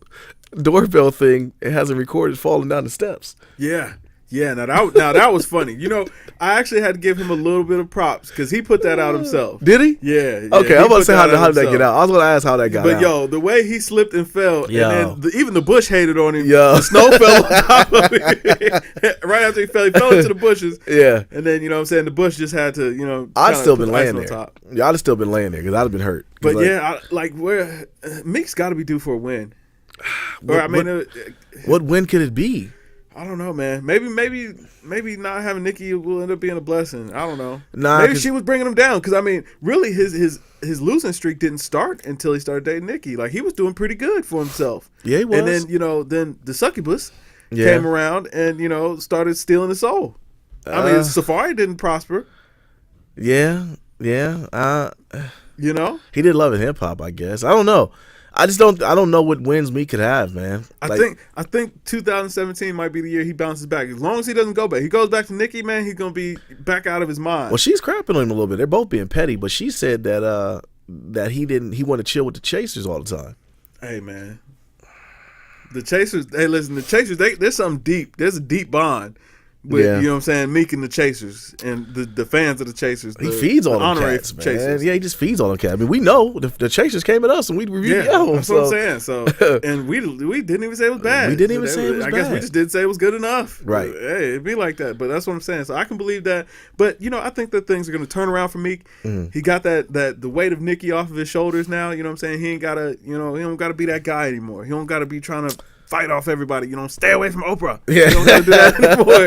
doorbell thing, it has a recorded falling down the steps. Yeah. Yeah, now that was funny. I actually had to give him a little bit of props because he put that out himself. Did he? Yeah. Okay, I'm about to say how did that get out? I was going to ask how that got out. But yo, the way he slipped and fell, yo. and then even the bush hated on him. Yo. The snow fell on top of him. Right after he fell into the bushes. Yeah. And then, what I'm saying, the bush just had to, I'd still been laying there. Top. Yeah, I'd have still been laying there because I'd have been hurt. But where Meek's got to be due for a win. What win could it be? I don't know, man. Maybe not having Nicki will end up being a blessing. I don't know. Nah, maybe she was bringing him down because I mean, really, his losing streak didn't start until he started dating Nicki. Like he was doing pretty good for himself. Yeah, he was. And then then the succubus came around and started stealing his soul. I mean, Safari didn't prosper. Yeah. He did love it hip hop, I guess. I don't know. I don't know what wins Meek could have, man. I think 2017 might be the year he bounces back. As long as he doesn't go back. He goes back to Nicki, man, he's gonna be back out of his mind. Well, she's crapping on him a little bit. They're both being petty, but she said that he wanted to chill with the Chasers all the time. Hey man. The Chasers, the Chasers, there's something deep. There's a deep bond. With, you know what I'm saying, Meek and the Chasers and the fans of the Chasers. He feeds all them cats, man. Chasers. Yeah, he just feeds all them cats. I mean, we know the Chasers came at us and we reviewed the album. That's what I'm saying. So, and we didn't even say it was bad. We didn't even say it was bad. I guess we just didn't say it was good enough. Right. Hey, it'd be like that. But that's what I'm saying. So I can believe that. But, I think that things are going to turn around for Meek. Mm-hmm. He got the weight of Nicki off of his shoulders now. You know what I'm saying? He ain't got to, he don't got to be that guy anymore. He don't got to be trying to fight off everybody, stay away from Oprah. Yeah. You don't gotta do that anymore.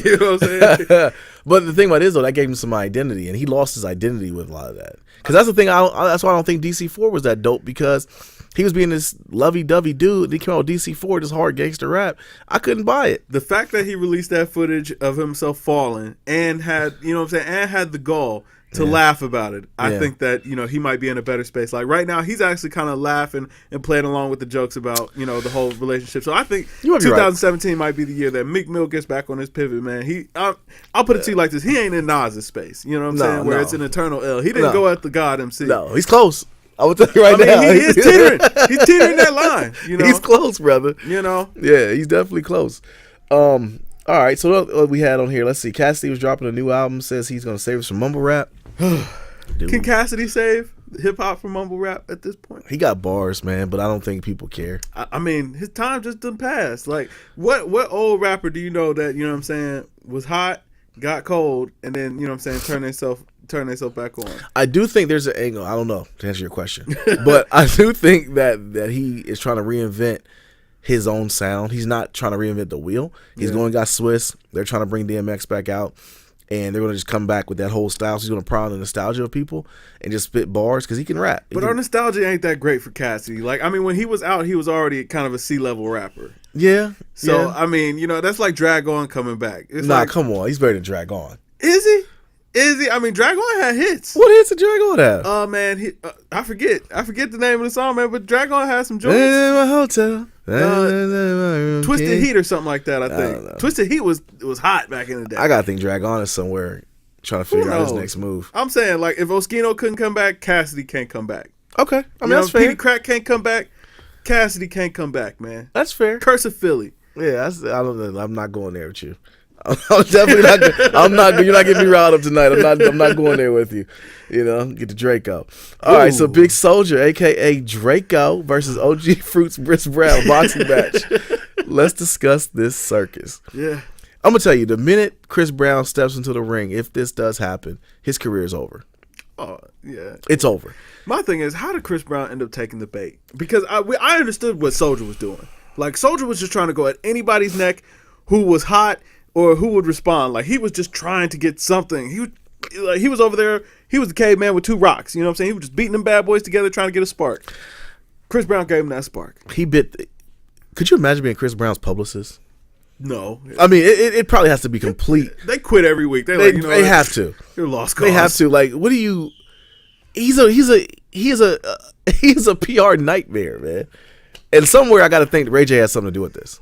You know what I'm saying? But the thing about it is, though, that gave him some identity, and he lost his identity with a lot of that. Because that's the thing, that's why I don't think DC4 was that dope, because he was being this lovey-dovey dude. He came out with DC4, this hard gangster rap. I couldn't buy it. The fact that he released that footage of himself falling and had, and had the gall to laugh about it, I think that, he might be in a better space. Like right now, he's actually kind of laughing and playing along with the jokes about, the whole relationship. So I think 2017 might be the year that Meek Mill gets back on his pivot, man. I'll put it to you like this. He ain't in Nas's space. You know what I'm saying? Where it's an eternal L. He didn't go at the God MC. No, he's close. I will tell you now. He is teetering. He's teetering that line. He's close, brother. Yeah, he's definitely close. All right, so what we had on here, let's see. Cassidy was dropping a new album, says he's going to save us from mumble rap. Can Cassidy save hip-hop from mumble rap at this point? He got bars, man, but I don't think people care. I mean, his time just done passed. Like, what old rapper do you know that, was hot, got cold, and then, turn themselves back on? I do think there's an angle, I don't know, to answer your question, but I do think that he is trying to reinvent his own sound. He's not trying to reinvent the wheel. He's going got Swiss. They're trying to bring DMX back out, and they're going to just come back with that whole style. So he's going to prime the nostalgia of people and just spit bars because he can rap. Our nostalgia ain't that great for Cassidy. Like, I mean, when he was out, he was already kind of a C-level rapper. Yeah. So, I mean, that's like Drag On coming back. It's come on. He's better than Drag On. Is he? I mean, Drag On had hits. What hits did Drag On have? Oh, man. I forget the name of the song, man, but Drag On had some joints. In my hotel. Twisted Heat or something like that, I think. Twisted Heat was hot back in the day. I got to think Drag On is somewhere trying to figure out his next move. I'm saying, like, if Oskino couldn't come back, Cassidy can't come back. Okay. I mean, that's fair. Petey Crack can't come back, Cassidy can't come back, man. That's fair. Curse of Philly. Yeah, I'm not going there with you. I'm definitely not. I'm not. You're not getting me riled up tonight. I'm not going there with you. You know, get the Draco. All right, so Big Soldier, aka Draco, versus OG Fruits Chris Brown boxing match. Let's discuss this circus. Yeah. I'm gonna tell you, the minute Chris Brown steps into the ring, if this does happen, his career is over. Oh yeah, it's over. My thing is, how did Chris Brown end up taking the bait? Because I understood what Soldier was doing. Like Soldier was just trying to go at anybody's neck who was hot or who would respond. Like he was just trying to get something. He was over there. He was the caveman with two rocks. You know what I'm saying? He was just beating them bad boys together, trying to get a spark. Chris Brown gave him that spark. Could you imagine being Chris Brown's publicist? No, I mean it probably has to be complete. They quit every week. They have to. You're lost cause. They have to. Like, what do you? He's a PR nightmare, man. And somewhere I got to think that Ray J has something to do with this.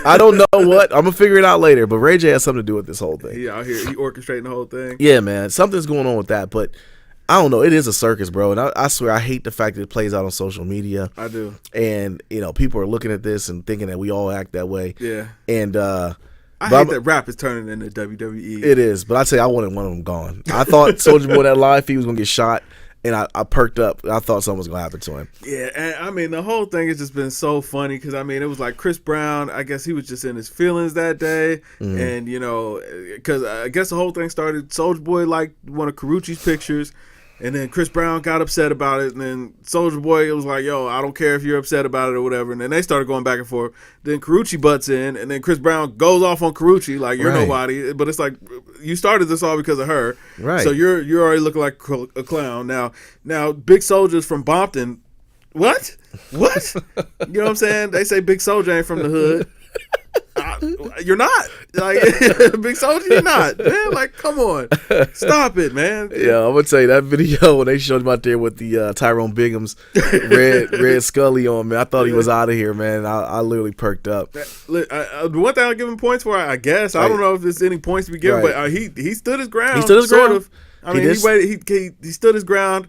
I don't know what. I'm gonna figure it out later. But Ray J has something to do with this whole thing. He out here, he orchestrating the whole thing. Yeah, man, something's going on with that. But I don't know. It is a circus, bro. And I swear I hate the fact that it plays out on social media. I do. And people are looking at this and thinking that we all act that way. Yeah. And I hate that rap is turning into WWE. It is, but I tell you, I wanted one of them gone. I thought Soulja Boy that live, he was gonna get shot, and I perked up. I thought something was gonna happen to him. Yeah, and I mean the whole thing has just been so funny because I mean it was like Chris Brown. I guess he was just in his feelings that day, and because I guess the whole thing started. Soulja Boy liked one of Karrueche's pictures. And then Chris Brown got upset about it, and then Soulja Boy was like, "Yo, I don't care if you're upset about it or whatever." And then they started going back and forth. Then Karrueche butts in, and then Chris Brown goes off on Karrueche like you're nobody. But it's like you started this all because of her, right? So you're already looking like a clown now. Big Soldier's from Bompton. What? You know what I'm saying? They say Big Soldier ain't from the hood. You're not like Big Soldier. You're not, man. Like, come on, stop it, man. Yeah, I'm gonna tell you that video when they showed him out there with the Tyrone Bigham's red Scully on, man. I thought he was out of here, man. I literally perked up. The one thing I'll give him points for, I guess, I don't know if there's any points to be given, but he stood his ground. He stood his ground. Of. I mean, he waited. He stood his ground.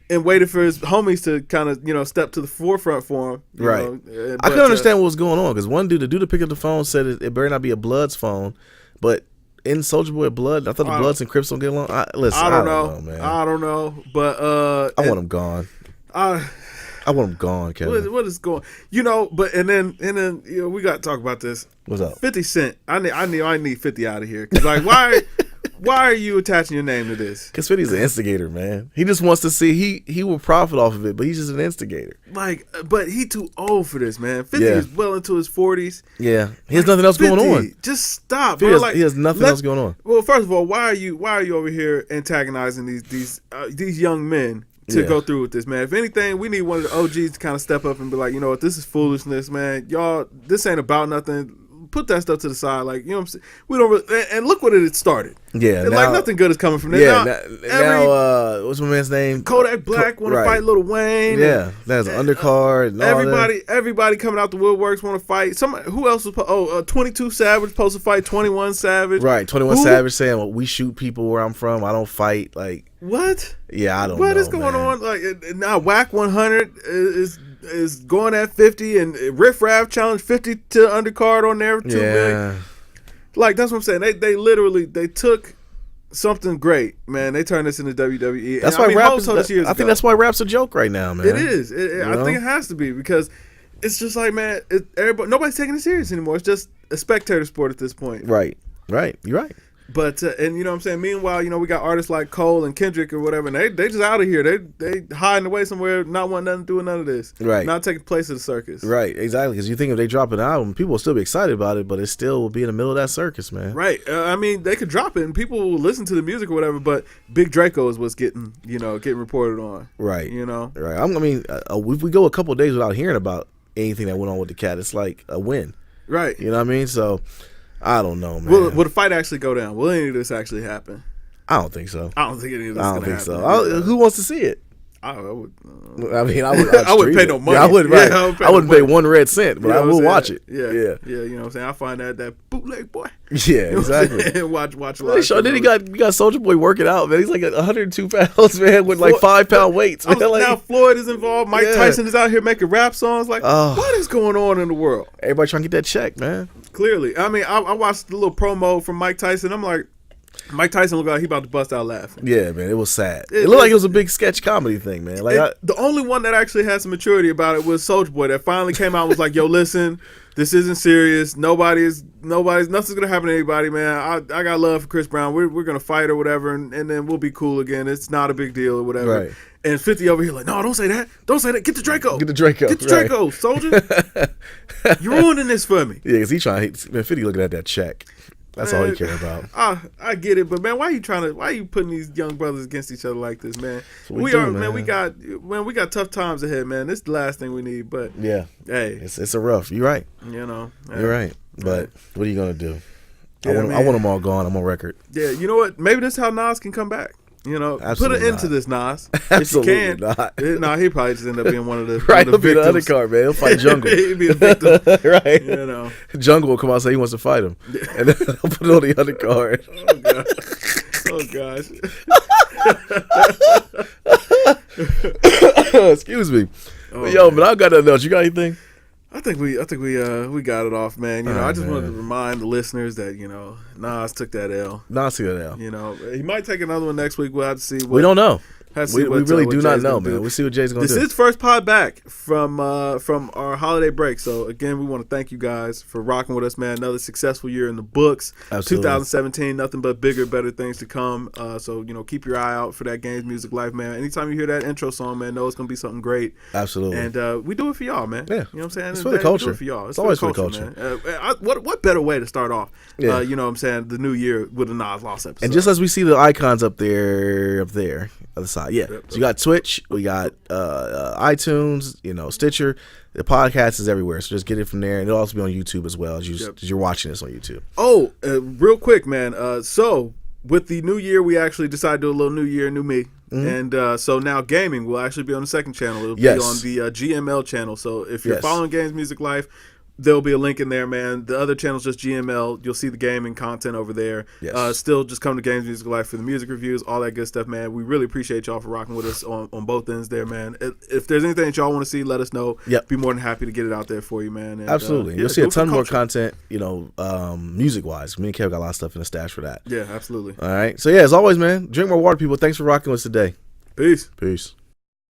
And waited for his homies to kind of, step to the forefront for him. Right. I couldn't understand what was going on because one dude, the dude that picked up the phone said it better not be a Blood's phone, but in Soulja Boy Blood, I thought the Bloods and Crips don't get along. I don't know, man. I don't know, but I want him gone. I want him gone, Kevin. What is going? But and then we got to talk about this. What's up? 50 Cent. I need 50 out of here because like why. Why are you attaching your name to this? Because 50's an instigator, man. He just wants to see he will profit off of it, but he's just an instigator. Like, but he too old for this, man. 50 is well into his 40s. Yeah, he has nothing else going on. Just stop. Bro. He has nothing else going on. Well, first of all, why are you over here antagonizing these young men to go through with this, man? If anything, we need one of the OGs to kind of step up and be like, you know what, this is foolishness, man. Y'all, this ain't about nothing. Put that stuff to the side, like, you know what I'm saying? We don't really, and look what it started. Yeah, now, like nothing good is coming from this. Yeah, now what's my man's name? Kodak Black want to fight Lil Wayne. Yeah, that's an undercard. And everybody coming out the woodworks want to fight. Who else was? 22 Savage supposed to fight 21 Savage. Right, 21 Savage saying, well, we shoot people where I'm from. I don't fight. Like what? Yeah, I don't know. What is going on? Like now, Whack 100 is going at 50, and Riff Raff challenged 50 to undercard on there too. Yeah. Like that's what I'm saying. They literally took something great, man. They turned this into WWE. That's why rap is. I think that's why rap's a joke right now, man. It is. I think it has to be because it's just like, man, nobody's taking it serious anymore. It's just a spectator sport at this point. Right. You're right. But and you know what I'm saying. Meanwhile, we got artists like Cole and Kendrick or whatever, and they just out of here. They hiding away somewhere, not wanting nothing to do with none of this. Right. Not taking place at the circus. Right. Exactly. Because you think if they drop an album, people will still be excited about it, but it still will be in the middle of that circus, man. Right. I mean, they could drop it and people will listen to the music or whatever, but Big Draco is what's getting reported on. Right. Right. I mean, if we go a couple of days without hearing about anything that went on with the cat, it's like a win. Right. You know what I mean? So. I don't know, man. Will the fight actually go down? Will any of this actually happen? I don't think so. I don't think any of this is going to happen. So. Who wants to see it? I would. I mean, I wouldn't pay no money. Yeah, I wouldn't. Right. I wouldn't pay 1 red cent, but I will watch it. Yeah. You know what I'm saying? I find that bootleg boy. Yeah, exactly. watch a lot. Then you got Soulja Boy working out, man. He's like 102 pounds, man, with like 5-pound weights. Man. Now Floyd is involved. Mike Tyson is out here making rap songs. Like, what is going on in the world? Everybody trying to get that check, man. Clearly. I mean, I watched the little promo from Mike Tyson. I'm like, Mike Tyson looked like he about to bust out laughing. Yeah, man, it was sad. It looked like it was a big sketch comedy thing, man. Like the only one that actually had some maturity about it was Soulja Boy, that finally came out and was like, "Yo, listen, this isn't serious. Nothing's gonna happen to anybody, man. I got love for Chris Brown. We're gonna fight or whatever, and then we'll be cool again. It's not a big deal or whatever." Right. And 50 over here like, "No, don't say that. Don't say that. Get the Draco. Get the Draco. Get the Draco, Soldier. You're ruining this for me." Yeah, because man, 50 looking at that check. That's all he care about. I get it, but man, why are you putting these young brothers against each other like this, man? We got tough times ahead, man. This is the last thing we need, but yeah, hey, it's a rough. You're right. You're right. But what are you gonna do? Yeah, I want them all gone. I'm on record. Yeah, you know what? Maybe that's how Nas can come back. You know, Absolutely put an end to this, Nas. Absolutely if you can. not. He probably just end up being one of the right. one of the He'll be the victims. undercard, man. He'll fight Jungle. He'll be a victim, right? You know, Jungle will come out and say he wants to fight him, and then he'll put it on the undercard. Oh god. Excuse me. Yo, man, I got nothing else. You got anything? I think we got it off, man. You know, I just wanted to remind the listeners that, you know, Nas took that L. Nas took that L. You know, he might take another one next week. We'll have to see. We don't know. We really do not Jay's know, man. We'll see what Jay's going to do. This is first pod back from our holiday break. So, again, we want to thank you guys for rocking with us, man. Another successful year in the books. Absolutely. 2017, nothing but bigger, better things to come. So, you know, keep your eye out for that Games Music Life, man. Anytime you hear that intro song, man, know it's going to be something great. Absolutely. And we do it for y'all, man. Yeah. You know what I'm saying? It's for the culture. We do it for y'all. It's always for the culture. Man. What better way to start off, you know what I'm saying, the new year with a Nas Lost episode. And just as we see the icons up there, other side. Yeah. So you got Twitch, we got iTunes, you know, Stitcher. The podcast is everywhere, so just get it from there, and it'll also be on YouTube as well as you're watching this on YouTube. Oh, real quick, man. So with the new year, we actually decided to do a little new year, new me. Mm-hmm. And so now gaming will actually be on the second channel. It'll be on the GML channel. So if you're following Games Music Life, there'll be a link in there, man. The other channel's just GML. You'll see the gaming content over there. Yes. Still, just come to Games Music Life for the music reviews, all that good stuff, man. We really appreciate y'all for rocking with us on both ends there, man. If there's anything that y'all want to see, let us know. Yep. Be more than happy to get it out there for you, man. And, absolutely. You'll see a ton more content, you know, music-wise. Me and Kev got a lot of stuff in the stash for that. Yeah, absolutely. All right. So, yeah, as always, man, drink more water, people. Thanks for rocking with us today. Peace. Peace.